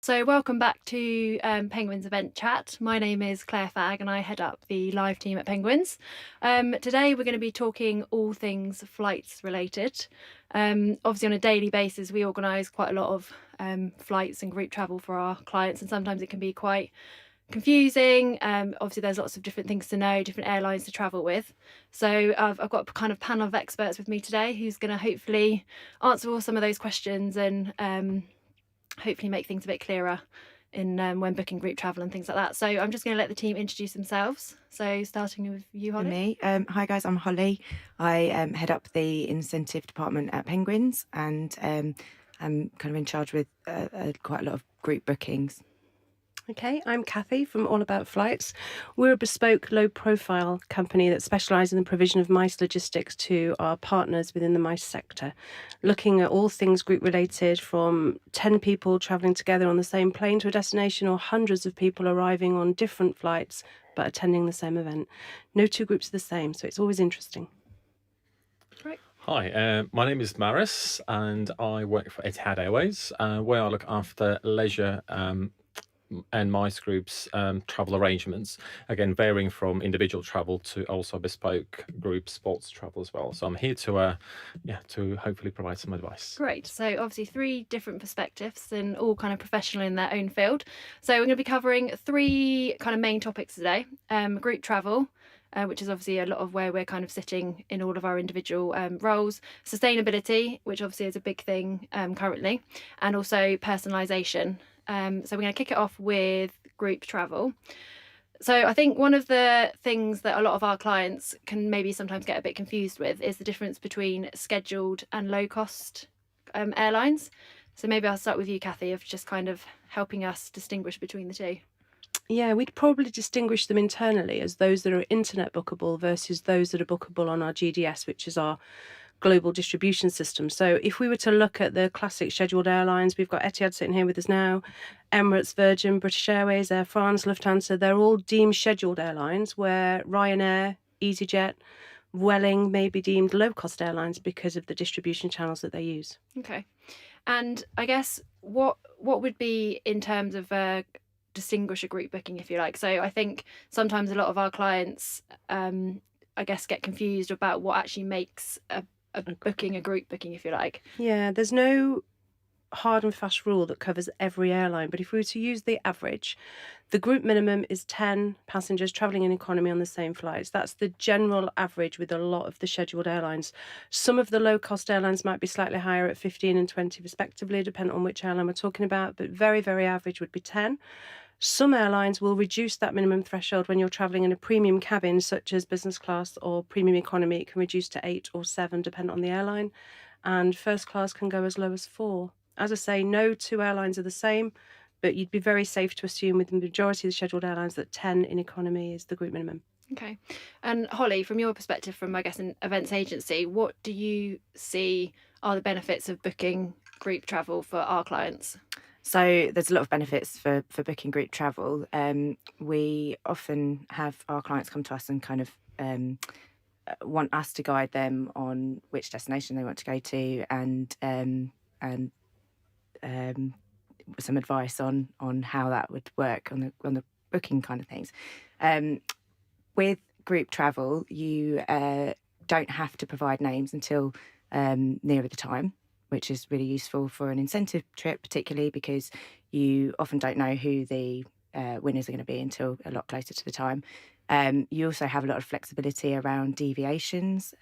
So welcome back to Penguins Event Chat. My name is Clare Fagg and I head up the live team at Penguins. Today we're going to be talking all things flights related. Obviously on a daily basis we organise quite a lot of flights and group travel for our clients, and sometimes it can be quite confusing. Obviously there's lots of different things to know, different airlines to travel with. So I've got a kind of panel of experts with me today who's going to hopefully answer all some of those questions and hopefully make things a bit clearer in when booking group travel and things like that. So I'm just going to let the team introduce themselves. So starting with you, Holly. Me. Hi guys, I'm Holly. I head up the incentive department at Penguins, and I'm kind of in charge with quite a lot of group bookings. Okay, I'm Kathy from All About Flights. We're a bespoke, low-profile company that specialises in the provision of MICE logistics to our partners within the MICE sector, looking at all things group-related, from 10 people travelling together on the same plane to a destination, or hundreds of people arriving on different flights but attending the same event. No two groups are the same, so it's always interesting. Great. Hi, my name is Maris and I work for Etihad Airways, where I look after leisure and MICE groups travel arrangements, again varying from individual travel to also bespoke group sports travel as well. So I'm here to hopefully provide some advice. Great. So obviously 3 different perspectives and all kind of professional in their own field. So we're going to be covering 3 kind of main topics today. Group travel, which is obviously a lot of where we're kind of sitting in all of our individual roles. Sustainability, which obviously is a big thing currently, and also personalisation. So we're going to kick it off with group travel. So I think one of the things that a lot of our clients can maybe sometimes get a bit confused with is the difference between scheduled and low cost airlines. So maybe I'll start with you, Kathy, of just kind of helping us distinguish between the two. Yeah, we'd probably distinguish them internally as those that are internet bookable versus those that are bookable on our GDS, which is our global distribution system. So if we were to look at the classic scheduled airlines, we've got Etihad sitting here with us now, Emirates, Virgin, British Airways, Air France, Lufthansa. They're all deemed scheduled airlines, where Ryanair, EasyJet, Vueling may be deemed low-cost airlines because of the distribution channels that they use. Okay. And I guess what would be in terms of distinguish a group booking, if you like? So I think sometimes a lot of our clients I guess get confused about what actually makes a booking a group booking, if you like. Yeah, there's no hard and fast rule that covers every airline, but if we were to use the average, the group minimum is 10 passengers travelling in economy on the same flights. That's the general average with a lot of the scheduled airlines. Some of the low-cost airlines might be slightly higher at 15 and 20 respectively, depending on which airline we're talking about, but very, very average would be 10. Some airlines will reduce that minimum threshold when you're travelling in a premium cabin, such as business class or premium economy. It can reduce to 8 or 7, depending on the airline. And first class can go as low as 4. As I say, no two airlines are the same, but you'd be very safe to assume with the majority of the scheduled airlines that 10 in economy is the group minimum. Okay. And Holly, from your perspective, from I guess an events agency, what do you see are the benefits of booking group travel for our clients? So there's a lot of benefits for booking group travel. We often have our clients come to us and kind of want us to guide them on which destination they want to go to, and some advice on how that would work on the booking kind of things. With group travel, you don't have to provide names until nearer the time, which is really useful for an incentive trip, particularly because you often don't know who the winners are going to be until a lot closer to the time. You also have a lot of flexibility around deviations,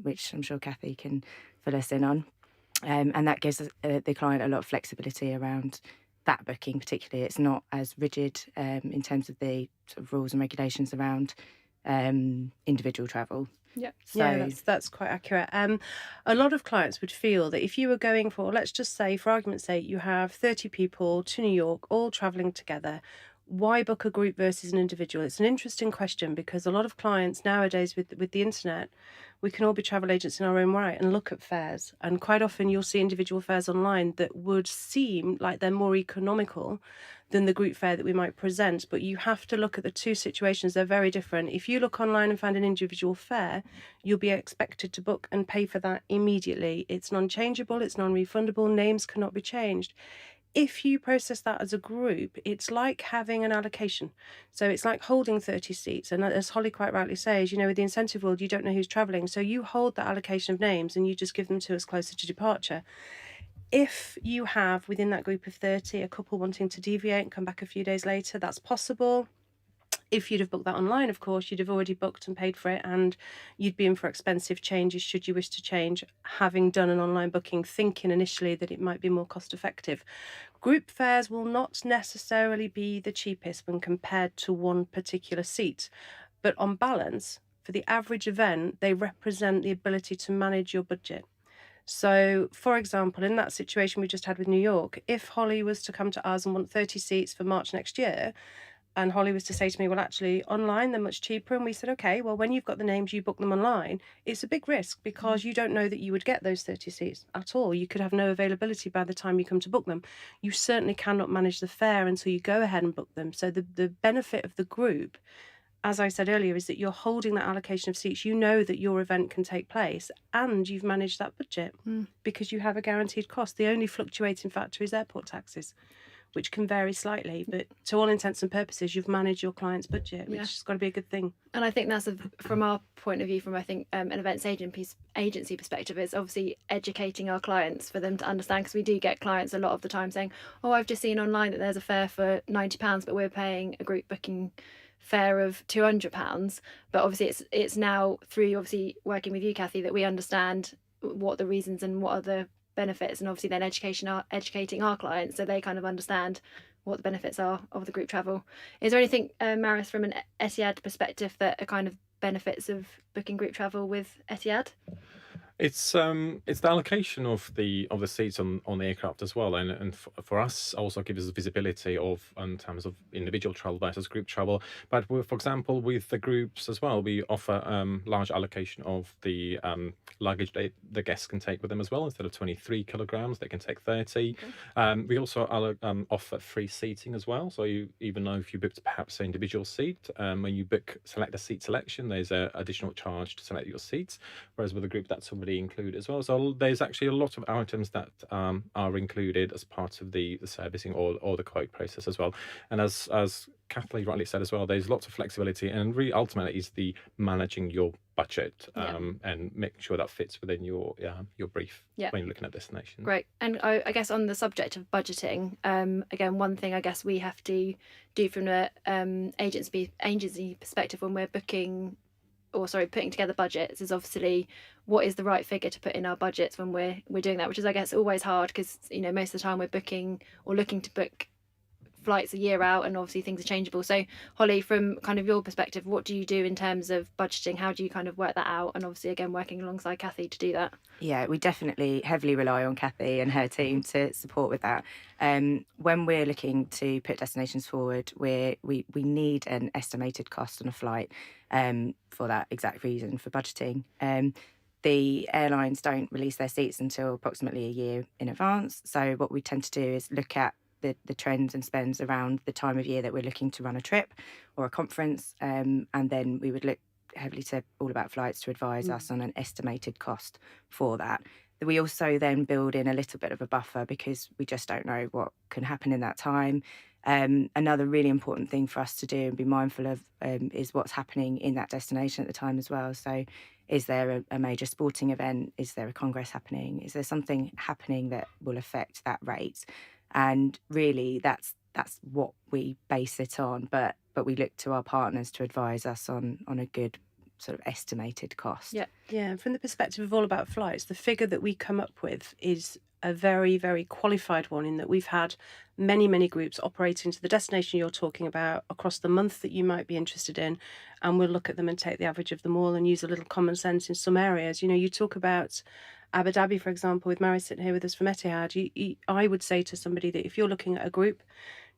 which I'm sure Kathy can fill us in on. And that gives the client a lot of flexibility around that booking particularly. It's not as rigid in terms of the sort of rules and regulations around individual travel. Yeah. So, yeah, that's quite accurate. A lot of clients would feel that if you were going for, let's just say, for argument's sake, you have 30 people to New York, all travelling together, why book a group versus an individual? It's an interesting question because a lot of clients nowadays with the internet, we can all be travel agents in our own right and look at fares. And quite often you'll see individual fares online that would seem like they're more economical than the group fare that we might present. But you have to look at the two situations. They're very different. If you look online and find an individual fare, you'll be expected to book and pay for that immediately. It's non-changeable, it's non-refundable, names cannot be changed. If you process that as a group, it's like having an allocation. So it's like holding 30 seats. And as Holly quite rightly says, with the incentive world, you don't know who's travelling. So you hold that allocation of names and you just give them to us closer to departure. If you have within that group of 30 a couple wanting to deviate and come back a few days later, that's possible. If you'd have booked that online, of course, you'd have already booked and paid for it, and you'd be in for expensive changes should you wish to change, having done an online booking, thinking initially that it might be more cost effective. Group fares will not necessarily be the cheapest when compared to one particular seat, but on balance, for the average event, they represent the ability to manage your budget. So, for example, in that situation we just had with New York, if Holly was to come to us and want 30 seats for March next year, and Holly was to say to me, well, actually, online, they're much cheaper. And we said, okay, well, when you've got the names, you book them online. It's a big risk because you don't know that you would get those 30 seats at all. You could have no availability by the time you come to book them. You certainly cannot manage the fare until you go ahead and book them. So the benefit of the group, as I said earlier, is that you're holding that allocation of seats. You know that your event can take place and you've managed that budget because you have a guaranteed cost. The only fluctuating factor is airport taxes, which can vary slightly, but to all intents and purposes, you've managed your client's budget, which has got to be a good thing. And I think that's from our point of view, from I think an events agency perspective, is obviously educating our clients for them to understand, because we do get clients a lot of the time saying, oh, I've just seen online that there's a fare for £90, but we're paying a group booking fare of £200. But obviously it's now through obviously working with you, Kathy, that we understand what the reasons and what are the benefits, and obviously then educating our clients so they kind of understand what the benefits are of the group travel. Is there anything, Maris, from an Etihad perspective that are kind of benefits of booking group travel with Etihad? It's the allocation of the seats on the aircraft as well, and for us also gives us visibility of in terms of individual travel versus group travel. But for example, with the groups as well, we offer large allocation of the luggage the guests can take with them as well. Instead of 23 kilograms, they can take 30. Okay. We also offer free seating as well. So even though if you booked perhaps an individual seat, when you select a seat selection, there's an additional charge to select your seats. Whereas with a group, that's already included as well. So there's actually a lot of items that are included as part of the servicing or the quote process as well. And as Kathleen rightly said as well, there's lots of flexibility, and really ultimately is the managing your budget and making sure that fits within your brief when you're looking at destination. Great. And I guess on the subject of budgeting, again, one thing I guess we have to do from an agency perspective when we're putting together budgets is obviously what is the right figure to put in our budgets when we're doing that, which is I guess always hard because most of the time we're booking or looking to book flights a year out, and obviously things are changeable. So Holly, from kind of your perspective, what do you do in terms of budgeting? How do you kind of work that out? And obviously again working alongside Kathy to do that. Yeah, we definitely heavily rely on Kathy and her team to support with that. When we're looking to put destinations forward, we need an estimated cost on a flight for that exact reason, for budgeting. The airlines don't release their seats until approximately a year in advance. So what we tend to do is look at the trends and spends around the time of year that we're looking to run a trip or a conference, and then we would look heavily to All About Flights to advise us on an estimated cost for that. We also then build in a little bit of a buffer because we just don't know what can happen in that time. Another really important thing for us to do and be mindful of is what's happening in that destination at the time as well. So is there a major sporting event? Is there a congress happening? Is there something happening that will affect that rate? And really that's what we base it on. But we look to our partners to advise us on a good sort of estimated cost. Yeah, from the perspective of All About Flights, the figure that we come up with is a very, very qualified one in that we've had many, many groups operating to the destination you're talking about across the month that you might be interested in, and we'll look at them and take the average of them all and use a little common sense in some areas. You talk about Abu Dhabi, for example, with Mary sitting here with us from Etihad. I would say to somebody that if you're looking at a group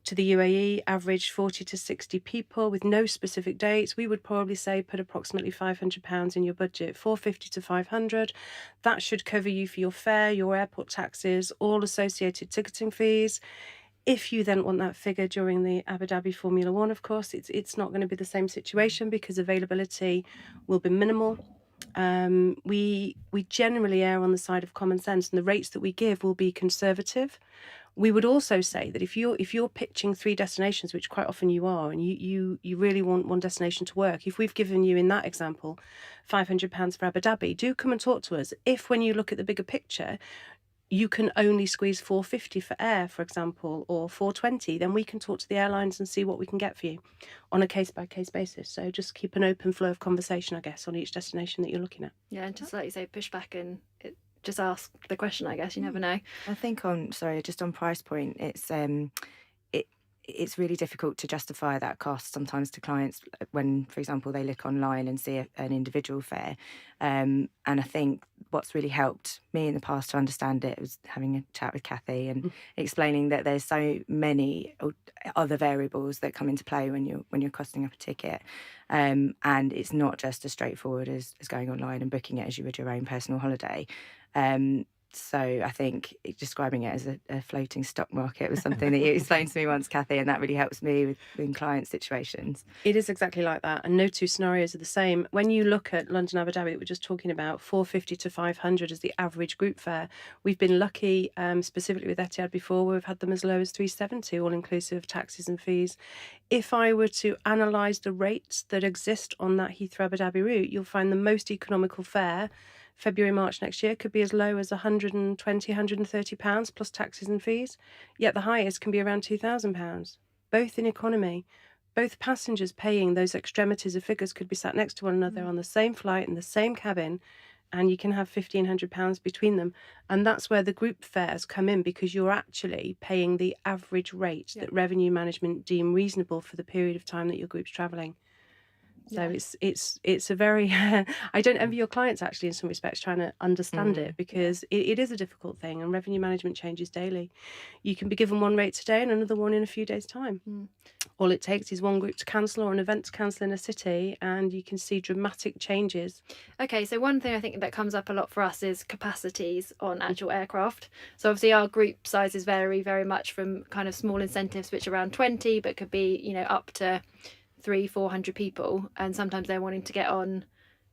to the UAE, average 40 to 60 people with no specific dates, we would probably say put approximately £500 in your budget, 450 to 500. That should cover you for your fare, your airport taxes, all associated ticketing fees. If you then want that figure during the Abu Dhabi Formula One, of course, it's not going to be the same situation because availability will be minimal. We generally err on the side of common sense, and the rates that we give will be conservative. We would also say that if you're pitching 3 destinations, which quite often you are, and you really want one destination to work, if we've given you in that example £500 for Abu Dhabi, do come and talk to us. If when you look at the bigger picture, you can only squeeze 450 for air, for example, or 420, then we can talk to the airlines and see what we can get for you on a case-by-case basis. So just keep an open flow of conversation, I guess, on each destination that you're looking at. Yeah, and just like you say, push back and just ask the question, I guess. You never know. I think just on price point, it's really difficult to justify that cost sometimes to clients when, for example, they look online and see an individual fare. And I think what's really helped me in the past to understand it was having a chat with Kathy and explaining that there's so many other variables that come into play when you're costing up a ticket. And it's not just as straightforward as going online and booking it as you would your own personal holiday. So I think describing it as a floating stock market was something that you explained to me once, Kathy, and that really helps me in client situations. It is exactly like that, and no 2 scenarios are the same. When you look at London Abu Dhabi that we're just talking about, 450 to 500 is the average group fare. We've been lucky, specifically with Etihad before, where we've had them as low as 370, all inclusive of taxes and fees. If I were to analyse the rates that exist on that Heathrow Abu Dhabi route, you'll find the most economical fare February, March next year could be as low as £120, £130 plus taxes and fees, yet the highest can be around £2,000, both in economy. Both passengers paying those extremities of figures could be sat next to one another on the same flight in the same cabin, and you can have £1,500 between them. And that's where the group fares come in, because you're actually paying the average rate that revenue management deem reasonable for the period of time that your group's travelling. So it's a very I don't envy your clients actually in some respects trying to understand it, because it is a difficult thing, and revenue management changes daily. You can be given one rate today and another one in a few days' time. All it takes is one group to cancel or an event to cancel in a city, and you can see dramatic changes. Okay, so one thing I think that comes up a lot for us is capacities on actual aircraft. So obviously our group sizes vary very much from kind of small incentives, which are around 20, but could be, up to 300-400 people, and sometimes they're wanting to get on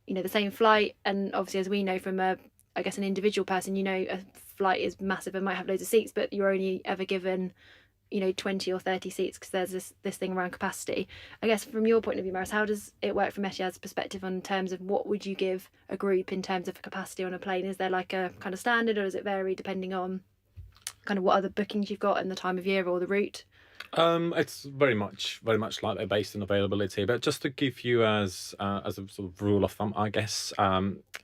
the same flight, and obviously, as we know from an individual person, a flight is massive and might have loads of seats, but you're only ever given 20 or 30 seats because there's this thing around capacity. I guess from your point of view, Maris, how does it work from Etihad's perspective in terms of what would you give a group in terms of capacity on a plane? Is there like a kind of standard, or does it vary depending on kind of what other bookings you've got and the time of year or the route? It's very much like they're based on availability, but just to give you as a sort of rule of thumb, I guess,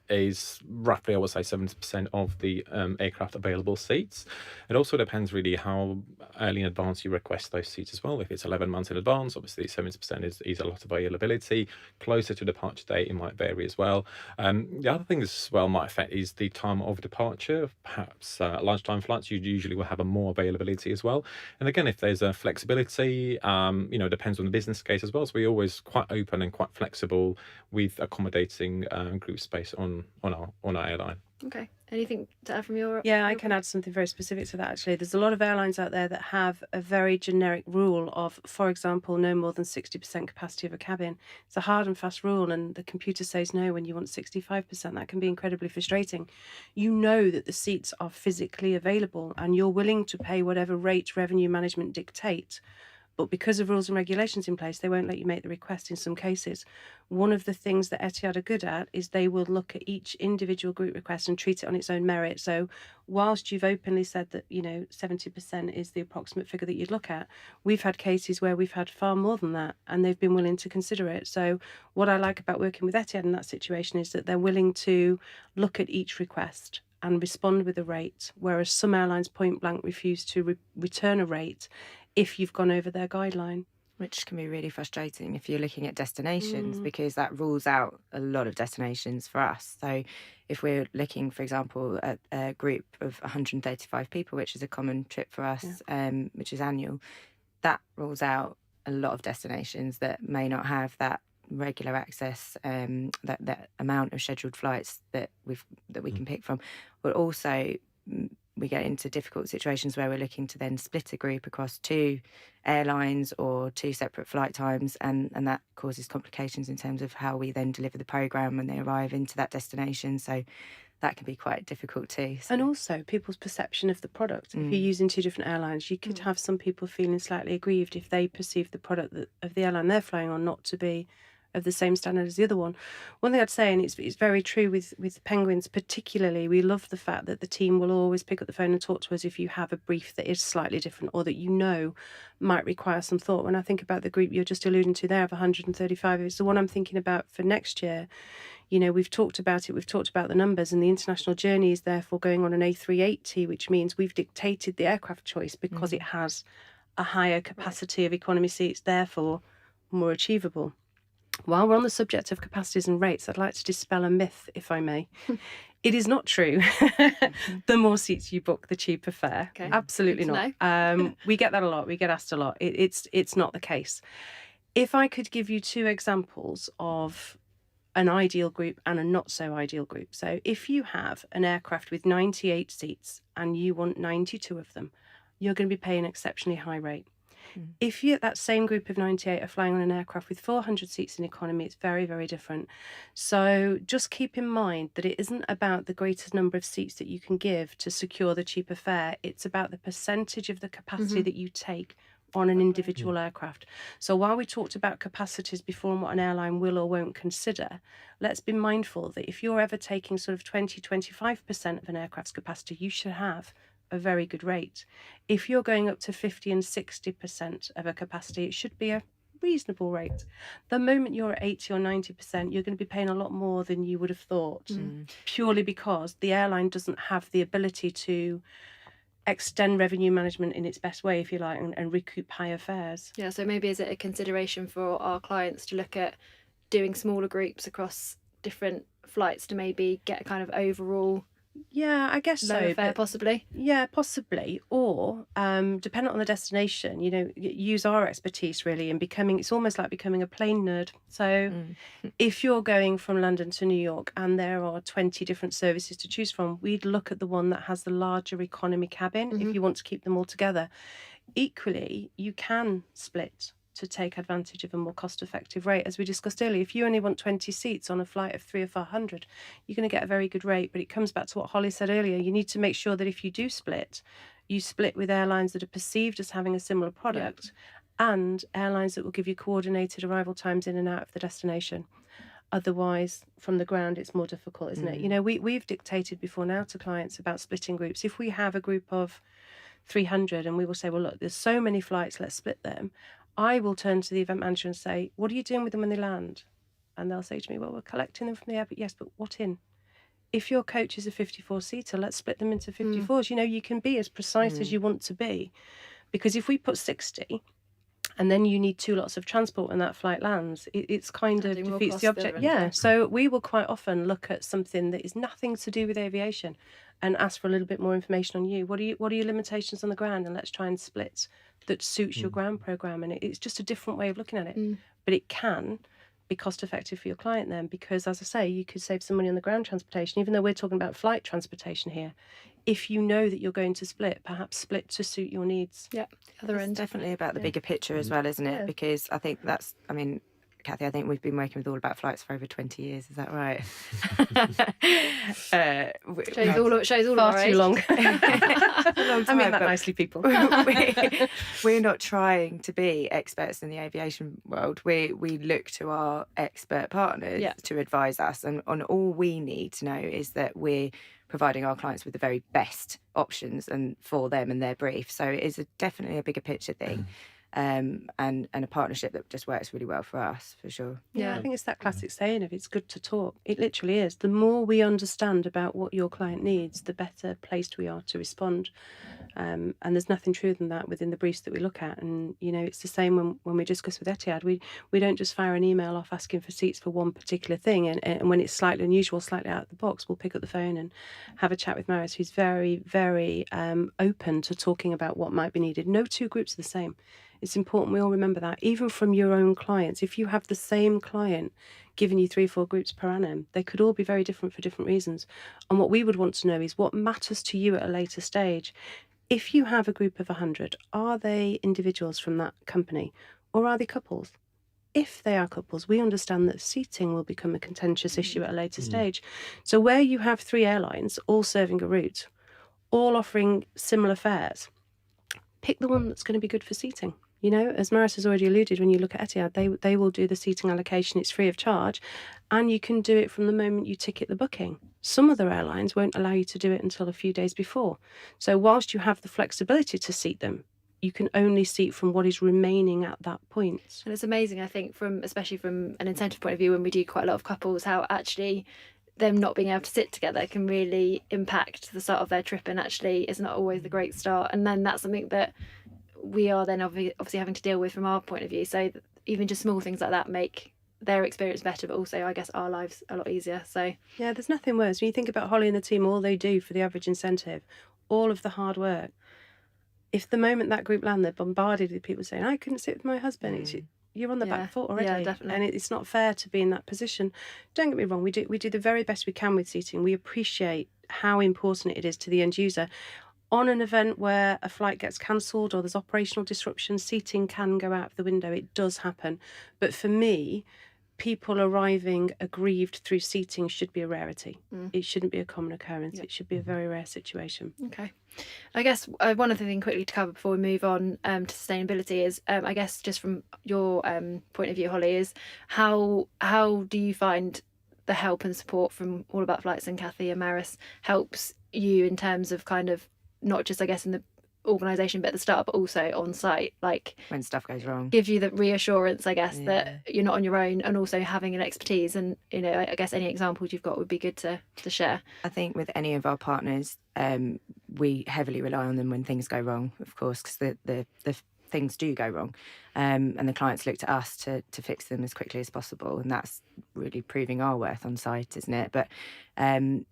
is roughly, I would say, 70% of the aircraft available seats. It also depends really how early in advance you request those seats as well. If it's 11 months in advance, obviously 70% is a lot of availability. Closer to departure date, it might vary as well. The other thing as well might affect is the time of departure. Perhaps lunchtime flights, you usually will have a more availability as well. And again, if there's a flexibility, depends on the business case as well. So we're always quite open and quite flexible with accommodating group space on our airline. Okay. Anything to add from your? Yeah, I can add something very specific to that actually. There's a lot of airlines out there that have a very generic rule of, for example, no more than 60% capacity of a cabin. It's a hard and fast rule, and the computer says no when you want 65%. That can be incredibly frustrating. You know that the seats are physically available and you're willing to pay whatever rate revenue management dictate. But because of rules and regulations in place, they won't let you make the request in some cases. One of the things that Etihad are good at is they will look at each individual group request and treat it on its own merit. So whilst you've openly said that, 70% is the approximate figure that you'd look at, we've had cases where we've had far more than that, and they've been willing to consider it. So what I like about working with Etihad in that situation is that they're willing to look at each request and respond with a rate, whereas some airlines point blank refuse to return a rate if you've gone over their guideline. Which can be really frustrating if you're looking at destinations, because that rules out a lot of destinations for us. So if we're looking, for example, at a group of 135 people, which is a common trip for us, which is annual, that rules out a lot of destinations that may not have that regular access, that amount of scheduled flights that we can pick from. But also we get into difficult situations where we're looking to then split a group across 2 airlines or 2 separate flight times, and that causes complications in terms of how we then deliver the programme when they arrive into that destination. So that can be quite difficult too. So. And also people's perception of the product. If you're using two different airlines, you could have some people feeling slightly aggrieved if they perceive the product of the airline they're flying on not to be of the same standard as the other one. One thing I'd say, and it's very true with Penguins particularly, we love the fact that the team will always pick up the phone and talk to us if you have a brief that is slightly different or that you know might require some thought. When I think about the group you're just alluding to there of 135, it's the one I'm thinking about for next year. You know, we've talked about it, we've talked about the numbers, and the international journey is therefore going on an A380, which means we've dictated the aircraft choice because it has a higher capacity of economy seats, therefore more achievable. While we're on the subject of capacities and rates, I'd like to dispel a myth, if I may. It is not true. The more seats you book, the cheaper fare. Okay. Absolutely Good to not. We get that a lot. We get asked a lot. It's not the case. If I could give you two examples of an ideal group and a not so ideal group. So if you have an aircraft with 98 seats and you want 92 of them, you're going to be paying an exceptionally high rate. If you, that same group of 98 are flying on an aircraft with 400 seats in economy, it's very, very different. So just keep in mind that it isn't about the greatest number of seats that you can give to secure the cheaper fare. It's about the percentage of the capacity that you take on an individual aircraft. So while we talked about capacities before and what an airline will or won't consider, let's be mindful that if you're ever taking sort of 20-25% of an aircraft's capacity, you should have a very good rate. If you're going up to 50 and 60% of a capacity, it should be a reasonable rate. The moment you're at 80 or 90%, you're going to be paying a lot more than you would have thought, purely because the airline doesn't have the ability to extend revenue management in its best way, if you like, and recoup higher fares. Yeah, so maybe is it a consideration for our clients to look at doing smaller groups across different flights to maybe get a kind of overall Yeah, I guess lower so. fare, But possibly? yeah, possibly. Or depending on the destination, you know, use our expertise really in becoming, it's almost like becoming a plane nerd. So if you're going from London to New York and there are 20 different services to choose from, we'd look at the one that has the larger economy cabin if you want to keep them all together. Equally, you can split to take advantage of a more cost-effective rate. As we discussed earlier, if you only want 20 seats on a flight of 300 or 400, you're going to get a very good rate. But it comes back to what Holly said earlier. You need to make sure that if you do split, you split with airlines that are perceived as having a similar product and airlines that will give you coordinated arrival times in and out of the destination. Otherwise, from the ground, it's more difficult, isn't it? You know, we've dictated before now to clients about splitting groups. If we have a group of 300 and we will say, well, look, there's so many flights, let's split them. I will turn to the event manager and say, what are you doing with them when they land? And they'll say to me, well, we're collecting them from the airport. Yes, but what in? If your coach is a 54-seater, let's split them into 54s. You know, you can be as precise as you want to be. Because if we put 60 and then you need 2 lots of transport when that flight lands, it's kind of Adding more defeats cost the object. there, Yeah, isn't it? so we will quite often look at something that is nothing to do with aviation and ask for a little bit more information on you. What are your limitations on the ground? And let's try and split that suits your ground program. And it's just a different way of looking at it. But it can be cost effective for your client then, because as I say, you could save some money on the ground transportation, even though we're talking about flight transportation here. If you know that you're going to split, perhaps split to suit your needs. Yeah, the other It's end. definitely about the bigger picture as well, isn't it? Yeah. Because I think that's, I mean, Kathy, I think we've been working with All About Flights for over 20 years. Is that right? Shows all Far our too age. long. I I mean that nicely, people. we're not trying to be experts in the aviation world. We look to our expert partners to advise us, and on all we need to know is that we're providing our clients with the very best options and for them and their brief. So it is definitely a bigger picture thing. And a partnership that just works really well for us, for sure. Yeah, I think it's that classic saying of it's good to talk. It literally is. The more we understand about what your client needs, the better placed we are to respond. And there's nothing truer than that within the briefs that we look at. And, you know, it's the same when we discuss with Etihad. We don't just fire an email off asking for seats for one particular thing. And when it's slightly unusual, slightly out of the box, we'll pick up the phone and have a chat with Maris, who's very, very open to talking about what might be needed. No two groups are the same. It's important we all remember that, even from your own clients. If you have the same client giving you 3 or 4 groups per annum, they could all be very different for different reasons. And what we would want to know is what matters to you at a later stage. If you have a group of 100, are they individuals from that company or are they couples? if they are couples, we understand that seating will become a contentious issue at a later stage. So where you have 3 airlines all serving a route, all offering similar fares, pick the one that's going to be good for seating. You know, as Maris has already alluded, when you look at Etihad, they will do the seating allocation. It's free of charge, and you can do it from the moment you ticket the booking. Some other airlines won't allow you to do it until a few days before. So whilst you have the flexibility to seat them, you can only seat from what is remaining at that point. And it's amazing, I think, especially from an incentive point of view, when we do quite a lot of couples, how actually them not being able to sit together can really impact the start of their trip, and actually it's not always the great start. And then that's something that we are then obviously having to deal with from our point of view. So even just small things like that make their experience better, but also I guess our lives a lot easier. So yeah, there's nothing worse. When you think about Holly and the team, all they do for the average incentive, all of the hard work, if the moment that group land, they're bombarded with people saying, I couldn't sit with my husband, you're on the back foot already. Yeah, definitely. And it's not fair to be in that position. Don't get me wrong, we do the very best we can with seating. We appreciate how important it is to the end user. On an event where a flight gets cancelled or there's operational disruption, seating can go out of the window. It does happen. But for me, people arriving aggrieved through seating should be a rarity. It shouldn't be a common occurrence. It should be a very rare situation. Okay. I guess one other thing quickly to cover before we move on to sustainability is, I guess just from your point of view, Holly, is how do you find the help and support from All About Flights and Kathy and Maris helps you in terms of kind of not just, I guess, in the organisation bit at the start, but also on site, like when stuff goes wrong, gives you the reassurance, I guess, that you're not on your own, and also having an expertise. And you know, I guess any examples you've got would be good to share. I think with any of our partners, we heavily rely on them when things go wrong, of course, because the things do go wrong, and the clients look to us to fix them as quickly as possible, and that's really proving our worth on site, isn't it? But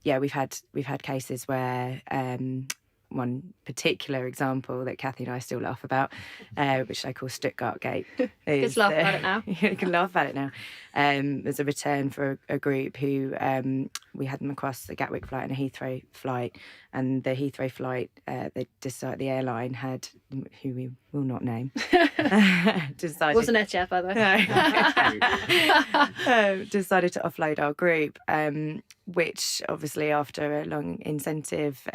we've had cases where one particular example that Kathy and I still laugh about, which I call Stuttgart Gate. Just laugh about it now. You can laugh about it now. There's a return for a group who we had them across a Gatwick flight and a Heathrow flight, and the Heathrow flight, they decided the airline had, who we will not name, decided Wasn't Etihad, by the way. decided to offload our group, which obviously after a long incentive.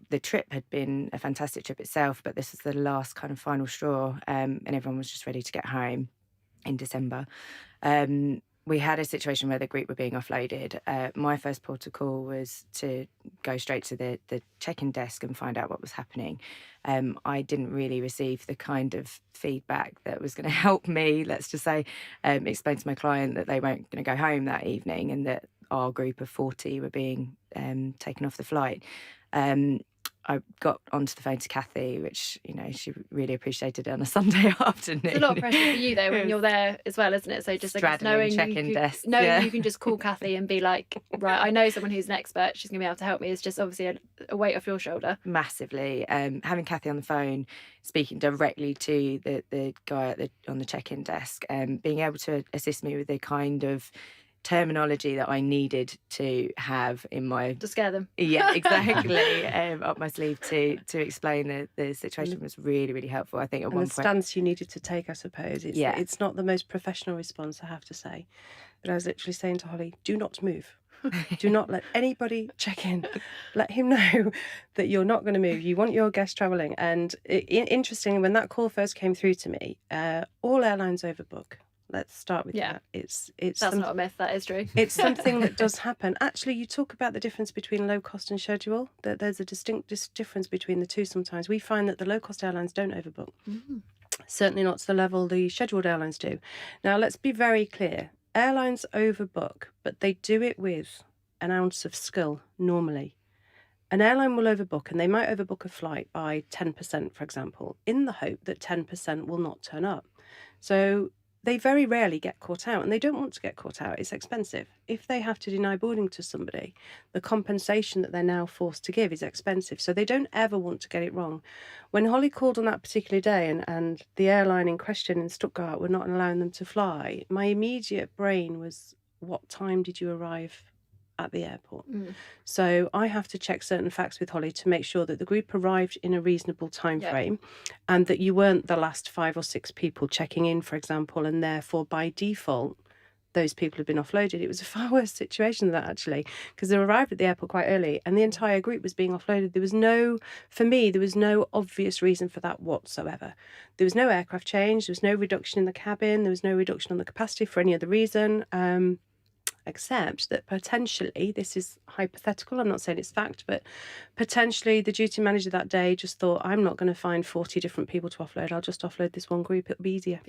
The trip had been a fantastic trip itself, but this was the last kind of final straw, and everyone was just ready to get home in December. We had a situation where the group were being offloaded. My first port of call was to go straight to the check-in desk and find out what was happening. I didn't really receive the kind of feedback that was going to help me, let's just say, explain to my client that they weren't going to go home that evening and that our group of 40 were being taken off the flight. I got onto the phone to Kathy, which, you know, she really appreciated it on a Sunday afternoon. It's a lot of pressure for you though when you're there as well, isn't it? So just like knowing you can just call Kathy and be like, right, I know someone who's an expert, she's gonna be able to help me. It's just obviously a weight off your shoulder. Massively. Having Kathy on the phone, speaking directly to the guy on the check-in desk, being able to assist me with the kind of terminology that I needed to have in my... To scare them. Yeah, exactly. Up my sleeve to explain the situation was really, really helpful. I think at one point... the stance you needed to take, I suppose. It's not the most professional response, I have to say. But I was literally saying to Holly, do not move. Do not let anybody check in. Let him know that you're not going to move. You want your guest travelling. And interestingly, when that call first came through to me, all airlines overbook. Let's start with that. It's that's not a myth. That is true. It's something that does happen. Actually, you talk about the difference between low cost and schedule. That there's a distinct difference between the two. Sometimes we find that the low cost airlines don't overbook. Certainly not to the level the scheduled airlines do. Now, let's be very clear. Airlines overbook, but they do it with an ounce of skill normally. An airline will overbook, and they might overbook a flight by 10%, for example, in the hope that 10% will not turn up. So they very rarely get caught out, and they don't want to get caught out. It's expensive. If they have to deny boarding to somebody, the compensation that they're now forced to give is expensive. So they don't ever want to get it wrong. When Holly called on that particular day and the airline in question in Stuttgart were not allowing them to fly, my immediate brain was, what time did you arrive at the airport. Mm. So I have to check certain facts with Holly to make sure that the group arrived in a reasonable time frame and that you weren't the last 5 or 6 people checking in, for example, and therefore by default those people have been offloaded. It was a far worse situation than that, actually, because they arrived at the airport quite early and the entire group was being offloaded. For me, there was no obvious reason for that whatsoever. There was no aircraft change, there was no reduction in the cabin, there was no reduction on the capacity for any other reason. Except that potentially, this is hypothetical, I'm not saying it's fact, but potentially the duty manager that day just thought, I'm not going to find 40 different people to offload, I'll just offload this one group, it'll be easier.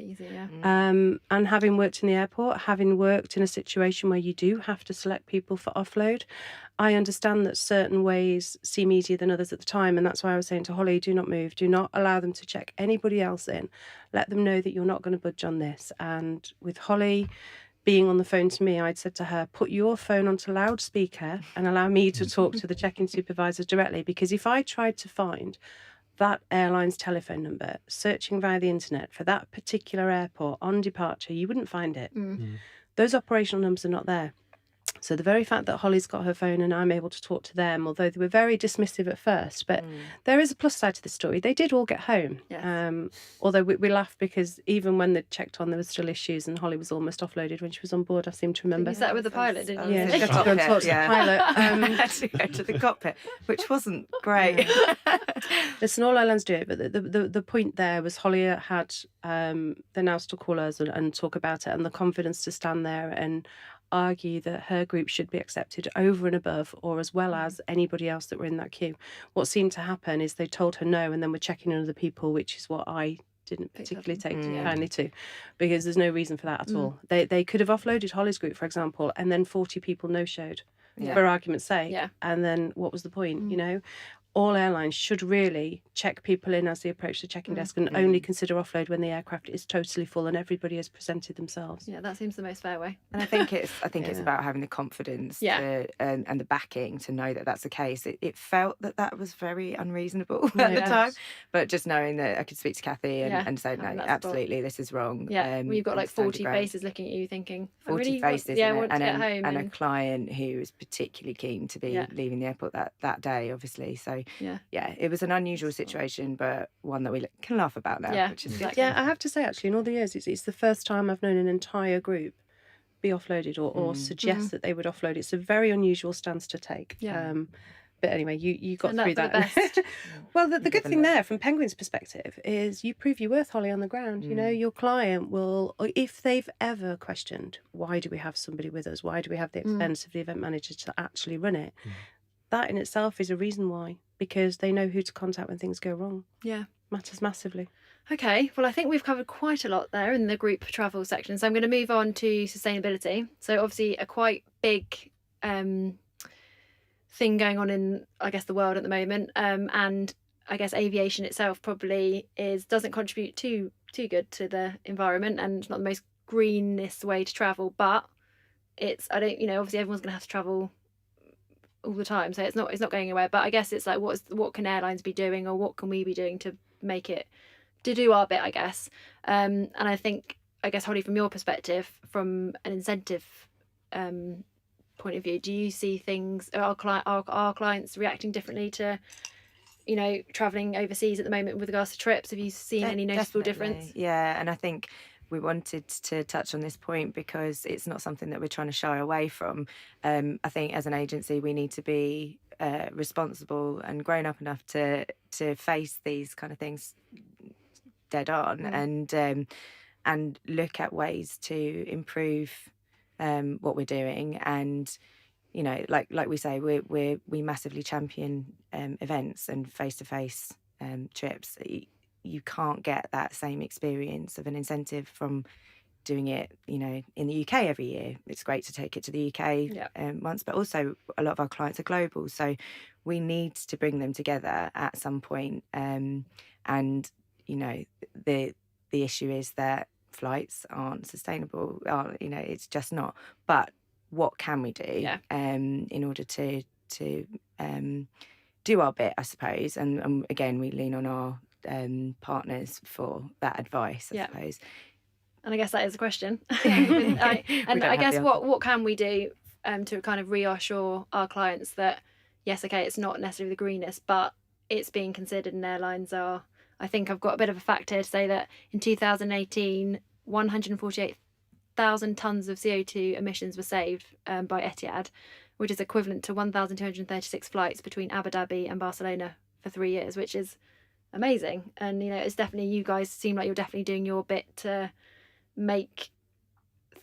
And having worked in the airport, having worked in a situation where you do have to select people for offload, I understand that certain ways seem easier than others at the time, and that's why I was saying to Holly, do not move, do not allow them to check anybody else in, let them know that you're not going to budge on this. And with Holly being on the phone to me, I'd said to her, put your phone onto loudspeaker and allow me to talk to the check-in supervisor directly, because if I tried to find that airline's telephone number, searching via the internet for that particular airport on departure, you wouldn't find it. Those operational numbers are not there. So the very fact that Holly's got her phone and I'm able to talk to them, although they were very dismissive at first, but there is a plus side to the story. They did all get home. Yes. Although we laughed because even when they checked on, there was still issues and Holly was almost offloaded when she was on board, I seem to remember. You sat with the pilot, didn't you? Yeah, she had to go and talk to the pilot. I had to go to the cockpit, which wasn't great. Listen, all airlines do it, but the point there was Holly had, they now still call us and talk about it, and the confidence to stand there and argue that her group should be accepted over and above or as well as anybody else that were in that queue. What seemed to happen is they told her no and then were checking on other people, which is what I didn't particularly take kindly to, because there's no reason for that at all. They could have offloaded Holly's group, for example, and then 40 people no-showed, for argument's sake. And then what was the point, you know? All airlines should really check people in as they approach the check-in desk and only consider offload when the aircraft is totally full and everybody has presented themselves. Yeah, that seems the most fair way. And I think it's about having the confidence and the backing to know that that's the case. It felt that was very unreasonable at the time, but just knowing that I could speak to Kathy and say, no, absolutely, this is wrong. Yeah, well, you've got like 40 faces looking at you thinking, 40 really faces, want to get home. And a client who was particularly keen to be leaving the airport that day, obviously. So it was an unusual situation, but one that we can laugh about now, which is exactly. I have to say, actually, in all the years, it's the first time I've known an entire group be offloaded or suggest that they would offload. It's a very unusual stance to take. But anyway, you got through that. Well, the good thing there, from Penguin's perspective, is you prove your worth, Holly, on the ground. You know, your client will, if they've ever questioned, why do we have somebody with us? Why do we have the expense of the event manager to actually run it? That in itself is a reason why, because they know who to contact when things go wrong. Yeah. Matters massively. Okay, well, I think we've covered quite a lot there in the group travel section. So I'm going to move on to sustainability. So obviously a quite big thing going on in, I guess, the world at the moment. And I guess aviation itself probably doesn't contribute too good to the environment, and it's not the most greenest way to travel, but obviously everyone's going to have to travel all the time, so it's not going anywhere. But I guess it's like, what can airlines be doing, or what can we be doing to make it, to do our bit, I guess. And I guess Holly, from your perspective, from an incentive point of view, do you see things, our clients reacting differently to traveling overseas at the moment with regards to trips? Have you seen any noticeable difference? Yeah, and I think we wanted to touch on this point because it's not something that we're trying to shy away from. I think as an agency we need to be responsible and grown up enough to face these kind of things dead on and look at ways to improve what we're doing. And like we say, we massively champion events and face-to-face trips. You can't get that same experience of an incentive from doing it, in the UK every year. It's great to take it to the UK once, but also a lot of our clients are global, so we need to bring them together at some point. And the issue is that flights aren't sustainable. It's just not. But what can we do in order to do our bit, I suppose? And again, we lean on our partners for that advice, I suppose. And I guess that is a question. I guess what can we do to kind of reassure our clients that yes, okay, it's not necessarily the greenest, but it's being considered, and airlines are. I think I've got a bit of a fact here to say that in 2018, 148,000 tonnes of CO2 emissions were saved by Etihad, which is equivalent to 1,236 flights between Abu Dhabi and Barcelona for 3 years, which is amazing. And, it's definitely, you guys seem like you're definitely doing your bit to make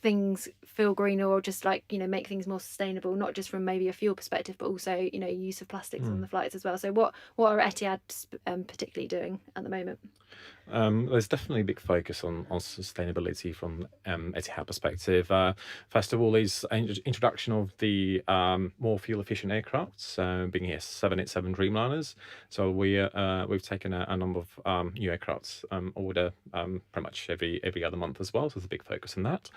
things feel greener, or just make things more sustainable, not just from maybe a fuel perspective, but also use of plastics on the flights as well. So what are Etihad particularly doing at the moment? There's definitely a big focus on sustainability from Etihad perspective. First of all, is introduction of the more fuel efficient aircraft, being here 787 Dreamliners. So we've taken a number of new aircrafts order pretty much every other month as well. So there's a big focus on that.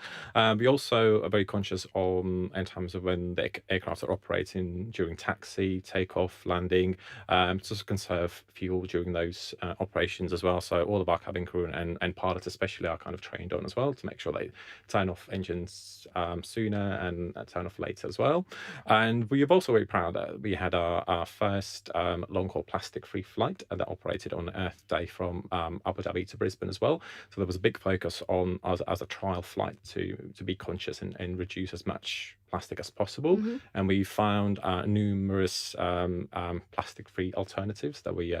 We also are very conscious in terms of when the aircraft are operating during taxi, takeoff, landing, to conserve fuel during those operations as well. So all of our cabin crew and pilots especially are kind of trained on as well to make sure they turn off engines sooner and turn off later as well. And we are also very proud that we had our first long-haul plastic-free flight that operated on Earth Day from Abu Dhabi to Brisbane as well. So there was a big focus on as a trial flight to be conscious and reduce as much plastic as possible. And we found numerous plastic-free alternatives that we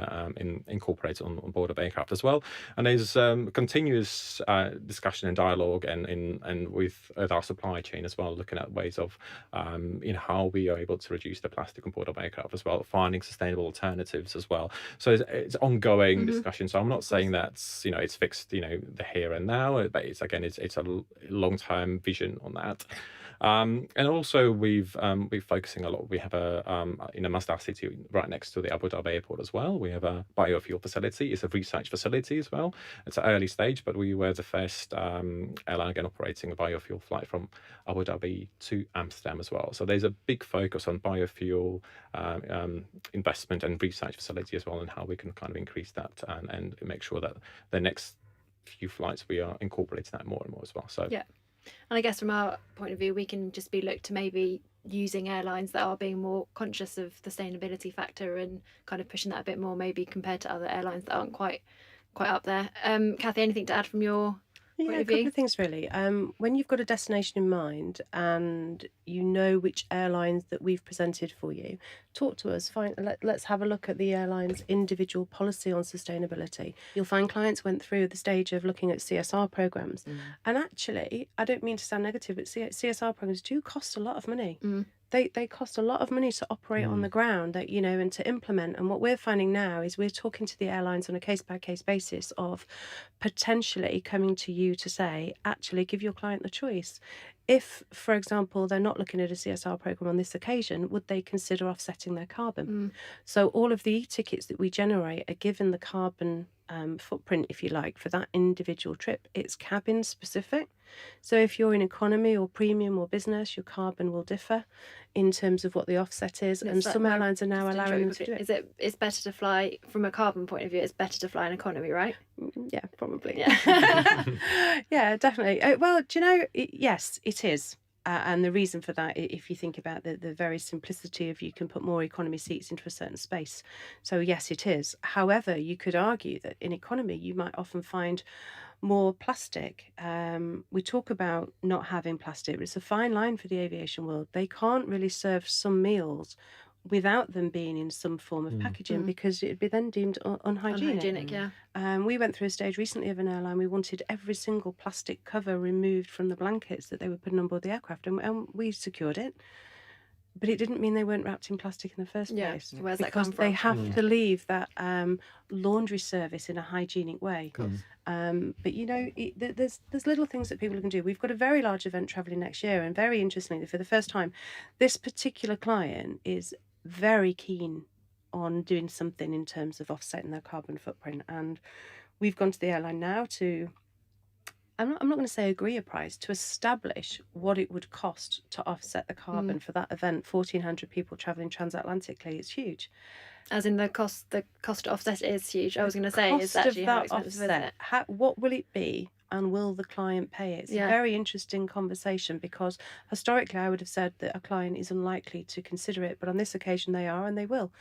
incorporate on board of aircraft as well. And there's continuous discussion and dialogue and with our supply chain as well, looking at ways of how we are able to reduce the plastic on board of aircraft as well, finding sustainable alternatives as well. So it's ongoing discussion. So I'm not saying that's it's fixed the here and now, but it's a long-term vision on that. And also we're focusing a lot. We have in a Masdar city right next to the Abu Dhabi airport as well. We have a biofuel facility. It's a research facility as well. It's an early stage, but we were the first airline again operating a biofuel flight from Abu Dhabi to Amsterdam as well. So there's a big focus on biofuel investment and research facility as well, and how we can kind of increase that and make sure that the next few flights we are incorporating that more and more as well. So yeah. And I guess from our point of view, we can just be looked to maybe using airlines that are being more conscious of the sustainability factor and kind of pushing that a bit more, maybe compared to other airlines that aren't quite up there. Kathy, anything to add from your point Yeah, of a couple view? of things really. When you've got a destination in mind and you know which airlines that we've presented for you, talk to us. Let's have a look at the airline's individual policy on sustainability. You'll find clients went through the stage of looking at CSR programs. And actually, I don't mean to sound negative, but CSR programs do cost a lot of money. They cost a lot of money to operate on the ground, and to implement. And what we're finding now is we're talking to the airlines on a case-by-case basis of potentially coming to you to say, actually, give your client the choice. If, for example, they're not looking at a CSR program on this occasion, would they consider offsetting their carbon? So all of the e-tickets that we generate are given the carbon footprint, if you like, for that individual trip. It's cabin specific. So if you're in economy or premium or business, your carbon will differ in terms of what the offset is. And some airlines are now allowing them to do it. It's better to fly from a carbon point of view. It's better to fly in economy, right? Yeah, probably. Yeah. Yeah, definitely. Well, do you know, yes, it is. And the reason for that, if you think about the very simplicity of you can put more economy seats into a certain space. So yes, it is. However, you could argue that in economy, you might often find more plastic. We talk about not having plastic, but it's a fine line for the aviation world. They can't really serve some meals without them being in some form of packaging because it'd be then deemed unhygienic. Yeah. We went through a stage recently of an airline. We wanted every single plastic cover removed from the blankets that they were putting on board the aircraft, and we secured it. But it didn't mean they weren't wrapped in plastic in the first place. So where's that come because they from? have to leave that laundry service in a hygienic way. But there's little things that people can do. We've got a very large event travelling next year, and very interestingly, for the first time, this particular client is very keen on doing something in terms of offsetting their carbon footprint. And we've gone to the airline now to, I'm not going to say agree a price, to establish what it would cost to offset the carbon for that event. 1,400 people travelling transatlantically. It's huge. As in the cost to offset is huge. I was going to say, is actually how expensive is it? What will it be and will the client pay it? It's Yeah. a very interesting conversation, because historically I would have said that a client is unlikely to consider it, but on this occasion they are, and they will.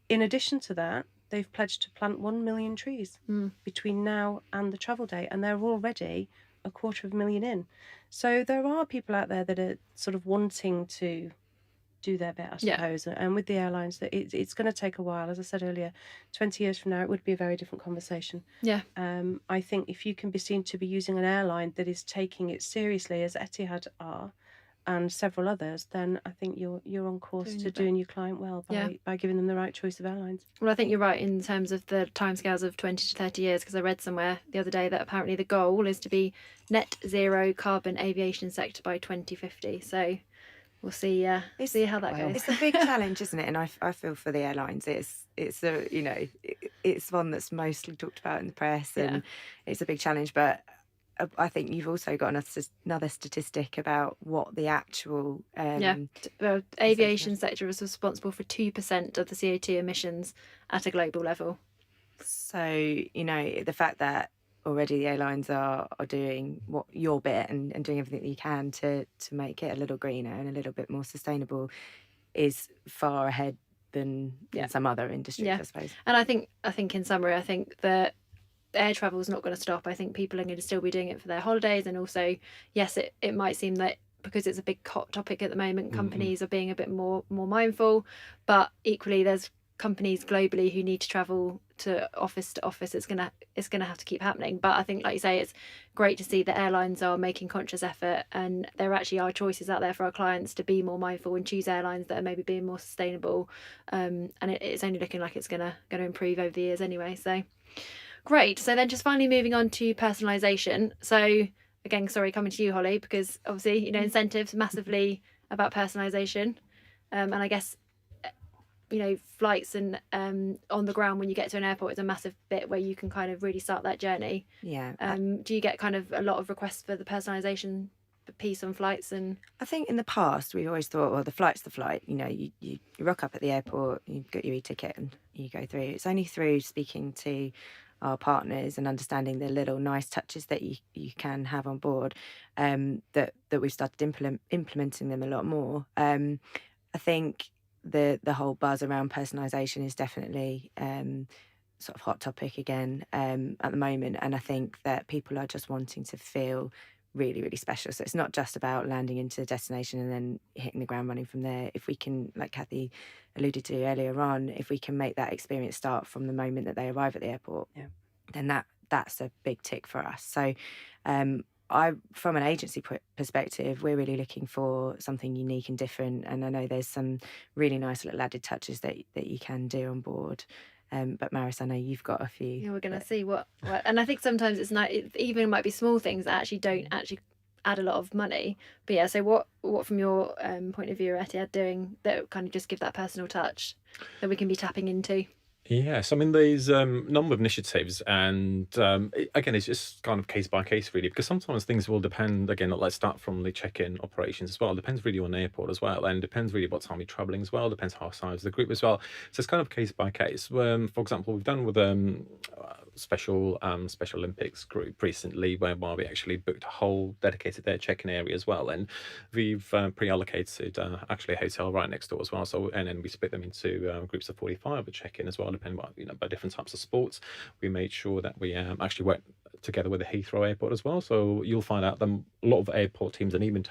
In addition to that, they've pledged to plant 1 million trees between now and the travel day, and they're already 250,000 in. So there are people out there that are sort of wanting to do their bit, I suppose. And with the airlines, that it's going to take a while. As I said earlier, 20 years from now, it would be a very different conversation. Yeah. I think if you can be seen to be using an airline that is taking it seriously, as Etihad are, and several others, then I think you're on course to doing your client well by giving them the right choice of airlines. Well, I think you're right in terms of the timescales of 20 to 30 years, because I read somewhere the other day that apparently the goal is to be net zero carbon aviation sector by 2050. So we'll see see how that goes. It's a big challenge, isn't it? And I feel for the airlines. It's a it's one that's mostly talked about in the press, and it's a big challenge. But I think you've also got another statistic about what the actual the aviation sector is responsible for 2% of the CO2 emissions at a global level. So the fact that already the airlines are doing what your bit and doing everything that you can to make it a little greener and a little bit more sustainable is far ahead than some other industries, I suppose. And I think in summary, I think that air travel is not going to stop. I think people are going to still be doing it for their holidays, and also, yes, it might seem that because it's a big hot topic at the moment, companies are being a bit more mindful, but equally there's companies globally who need to travel to office. It's gonna have to keep happening. But I think, like you say, it's great to see that airlines are making conscious effort, and there actually are choices out there for our clients to be more mindful and choose airlines that are maybe being more sustainable. And it's only looking like it's gonna improve over the years anyway. So great. So then just finally moving on to personalisation. So again, sorry, coming to you, Holly, because obviously, incentives massively about personalisation. And I guess, flights and on the ground when you get to an airport is a massive bit where you can kind of really start that journey. Yeah. Do you get kind of a lot of requests for the personalisation piece on flights? And I think in the past we've always thought, well, the flight's the flight. You rock up at the airport, you get your e-ticket and you go through. It's only through speaking to our partners and understanding the little nice touches that you can have on board that we've started implementing them a lot more. I think the whole buzz around personalisation is definitely sort of hot topic again at the moment, and I think that people are just wanting to feel really, really special. So it's not just about landing into the destination and then hitting the ground running from there. If we can, like Kathy alluded to earlier on, if we can make that experience start from the moment that they arrive at the airport, then that's a big tick for us. So from an agency perspective, we're really looking for something unique and different, and I know there's some really nice little added touches that you can do on board. But Maris, I know you've got a few. Yeah, we're going to see what, and I think sometimes it's not, even it might be small things that actually don't actually add a lot of money. But yeah, so what from your point of view are Etihad doing that kind of just give that personal touch that we can be tapping into? Yes, I mean, there's a number of initiatives, and again, it's just kind of case by case, really, because sometimes things will depend. Again, let's start from the check-in operations as well. It depends really on the airport as well, and depends really what time you're traveling as well. Depends how size the group as well. So it's kind of case by case. For example, we've done with Special Olympics group recently, whereby we actually booked a whole dedicated their check-in area as well, and we've pre-allocated actually a hotel right next door as well. So and then we split them into groups of 45 at check-in as well, depending on by different types of sports. We made sure that we actually worked together with the Heathrow Airport as well. So you'll find out that a lot of airport teams and even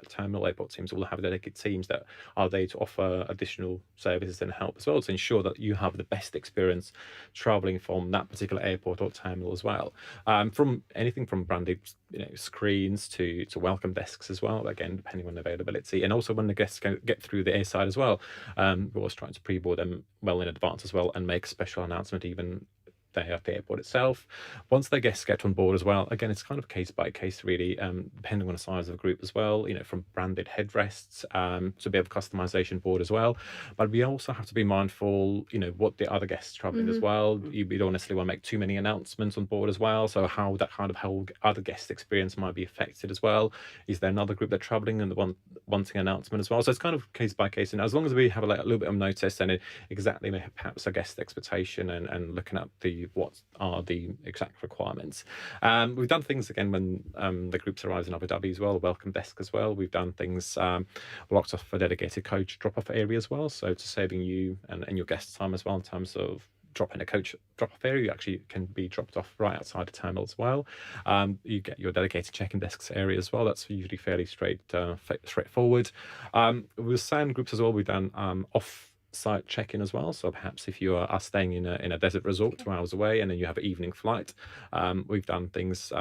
terminal airport teams will have dedicated teams that are there to offer additional services and help as well to ensure that you have the best experience traveling from that particular airport or terminal as well. From anything from branded screens to welcome desks as well, again depending on availability, and also when the guests get through the airside as well, we're always trying to pre-board them well in advance as well and make a special announcement even there at the airport itself. Once the guests get on board as well, again it's kind of case by case really, depending on the size of the group as well, from branded headrests to a bit of customization board as well. But we also have to be mindful what the other guests traveling as well. You don't necessarily want to make too many announcements on board as well, so how that kind of whole other guest experience might be affected as well. Is there another group that's traveling and the one wanting an announcement as well? So it's kind of case by case, and as long as we have a little bit of notice and exactly perhaps a guest expectation and looking at the you what are the exact requirements. We've done things again when the groups arrive in Abu Dhabi as well, welcome desk as well. We've done things locked off a dedicated coach drop-off area as well, so to saving you and your guests time as well in terms of dropping a coach drop-off area. You actually can be dropped off right outside the terminal as well. You get your dedicated check-in desks area as well. That's usually fairly straightforward. With certain groups as well, we've done off-site check-in as well. So perhaps if you are staying in a desert resort 2 hours away and then you have an evening flight, we've done things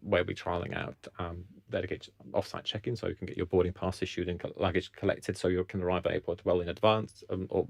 where we're trialing out dedicated off-site check-in, so you can get your boarding pass issued and luggage collected, so you can arrive at the airport well in advance, or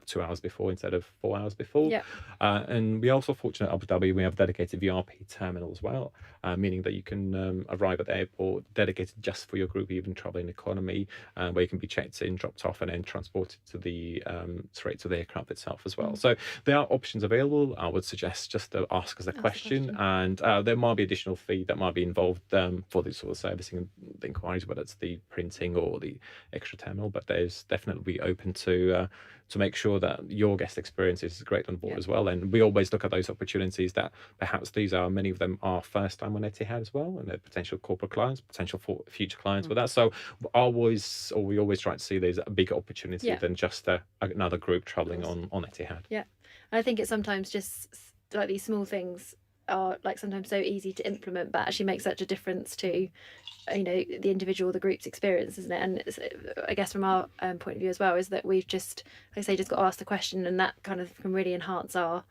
2 hours before instead of 4 hours before. Yeah. And we're also fortunate at Abu Dhabi, we have a dedicated VIP terminal as well, meaning that you can arrive at the airport dedicated just for your group, even traveling economy, where you can be checked in, dropped off, and then transported to the straight to the aircraft itself as well. So there are options available. I would suggest just to ask us a question, and there might be additional fee that might be involved for these sort of servicing and the inquiries, whether it's the printing or the extra terminal. But there's definitely open to make sure that your guest experience is great on board as well. And we always look at those opportunities that perhaps many of them are first time on Etihad as well, and they're potential corporate clients, potential for future clients with that. So we always try to see there's a bigger opportunity than just another group traveling on Etihad. Yeah, and I think it's sometimes just like these small things are like sometimes so easy to implement, but actually make such a difference to the individual, the group's experience, isn't it? And I guess from our point of view as well is that we've just, like I say, just got asked the question, and that kind of can really enhance our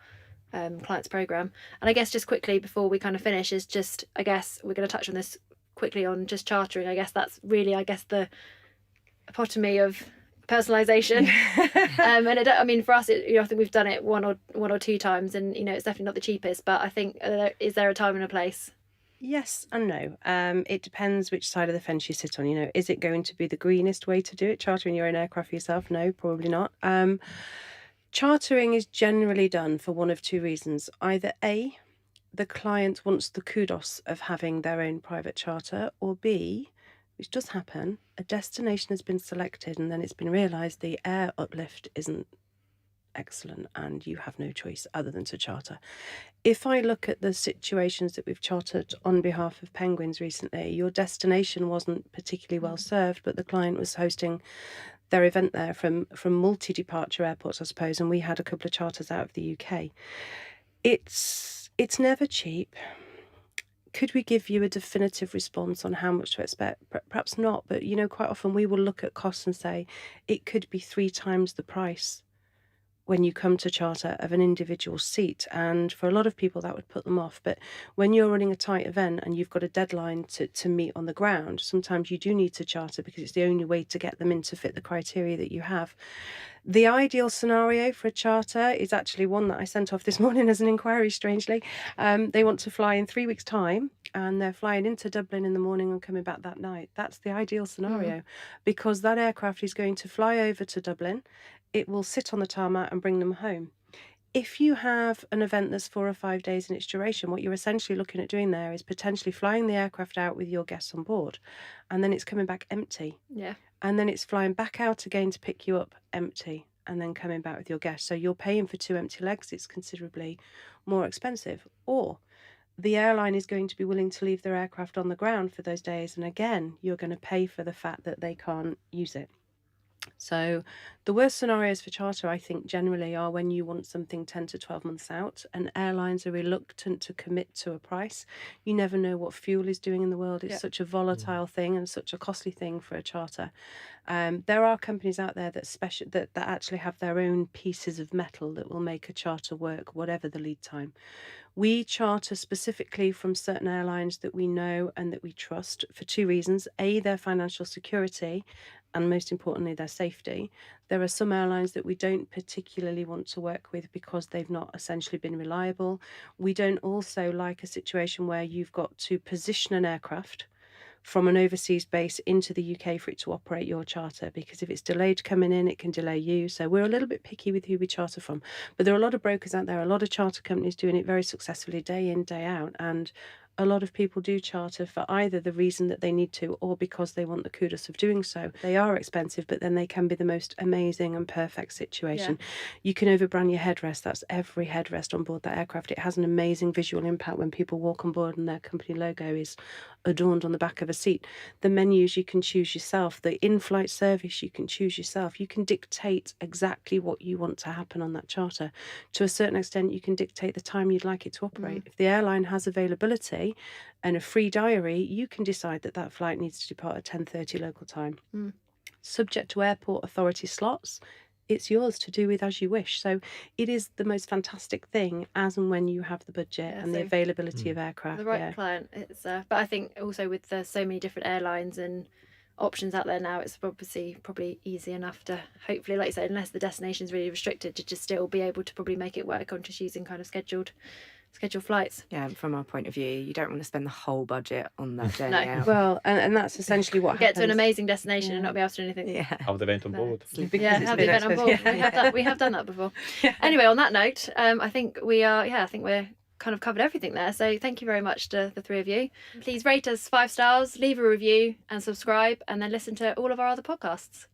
clients program. And I guess just quickly before we kind of finish is just, I guess we're going to touch on this quickly on just chartering. I guess that's really, the epitome of personalisation. And for us, I think we've done it one or two times, and it's definitely not the cheapest, but I think is there a time and a place? Yes and no. It depends which side of the fence you sit on. Is it going to be the greenest way to do it, chartering your own aircraft for yourself? No, probably not. Chartering is generally done for one of two reasons. Either A, the client wants the kudos of having their own private charter, or B, which does happen, a destination has been selected and then it's been realised the air uplift isn't excellent and you have no choice other than to charter. If I look at the situations that we've chartered on behalf of Penguins recently, your destination wasn't particularly well served, but the client was hosting their event there from multi-departure airports, I suppose, and we had a couple of charters out of the UK. It's never cheap. Could we give you a definitive response on how much to expect? Perhaps not, but quite often we will look at costs and say it could be 3 times the price when you come to charter of an individual seat, and for a lot of people that would put them off. But when you're running a tight event and you've got a deadline to meet on the ground, sometimes you do need to charter because it's the only way to get them in to fit the criteria that you have. The ideal scenario for a charter is actually one that I sent off this morning as an inquiry, strangely. They want to fly in 3 weeks' time, and they're flying into Dublin in the morning and coming back that night. That's the ideal scenario, because that aircraft is going to fly over to Dublin. It will sit on the tarmac and bring them home. If you have an event that's 4 or 5 days in its duration, what you're essentially looking at doing there is potentially flying the aircraft out with your guests on board, and then it's coming back empty. Yeah. And then it's flying back out again to pick you up empty, and then coming back with your guests. So you're paying for 2 empty legs. It's considerably more expensive. Or the airline is going to be willing to leave their aircraft on the ground for those days, and again, you're going to pay for the fact that they can't use it. So the worst scenarios for charter, I think, generally are when you want something 10 to 12 months out and airlines are reluctant to commit to a price. You never know what fuel is doing in the world. It's such a volatile thing and such a costly thing for a charter. There are companies out there that actually have their own pieces of metal that will make a charter work, whatever the lead time. We charter specifically from certain airlines that we know and that we trust for 2 reasons. A, their financial security, and most importantly, their safety. There are some airlines that we don't particularly want to work with because they've not essentially been reliable. We don't also like a situation where you've got to position an aircraft from an overseas base into the UK for it to operate your charter, because if it's delayed coming in, it can delay you. So we're a little bit picky with who we charter from. But there are a lot of brokers out there, a lot of charter companies doing it very successfully day in, day out. And a lot of people do charter for either the reason that they need to or because they want the kudos of doing so. They are expensive, but then they can be the most amazing and perfect situation. You can overbrand your headrest. That's every headrest on board that aircraft. It has an amazing visual impact when people walk on board and their company logo is adorned on the back of a seat. The menus you can choose yourself. The in-flight service you can choose yourself. You can dictate exactly what you want to happen on that charter. To a certain extent, you can dictate the time you'd like it to operate. If the airline has availability and a free diary, you can decide that that flight needs to depart at 10:30 local time. Subject to airport authority slots, it's yours to do with as you wish. So it is the most fantastic thing as and when you have the budget and the so availability of aircraft. the right client. It's but I think also with so many different airlines and options out there now, it's obviously probably easy enough to hopefully, like you said, unless the destination is really restricted, to just still be able to probably make it work on just using kind of scheduled flights. Yeah, from our point of view, you don't want to spend the whole budget on that journey No. out. Well, and that's essentially what Get to an happens. amazing destination and not be able to do anything. Yeah. Have the event on board. Yeah, have the event on board. We have done that before. Anyway, on that note, I think we're kind of covered everything there. So thank you very much to the three of you. Please rate us 5 stars, leave a review and subscribe, and then listen to all of our other podcasts.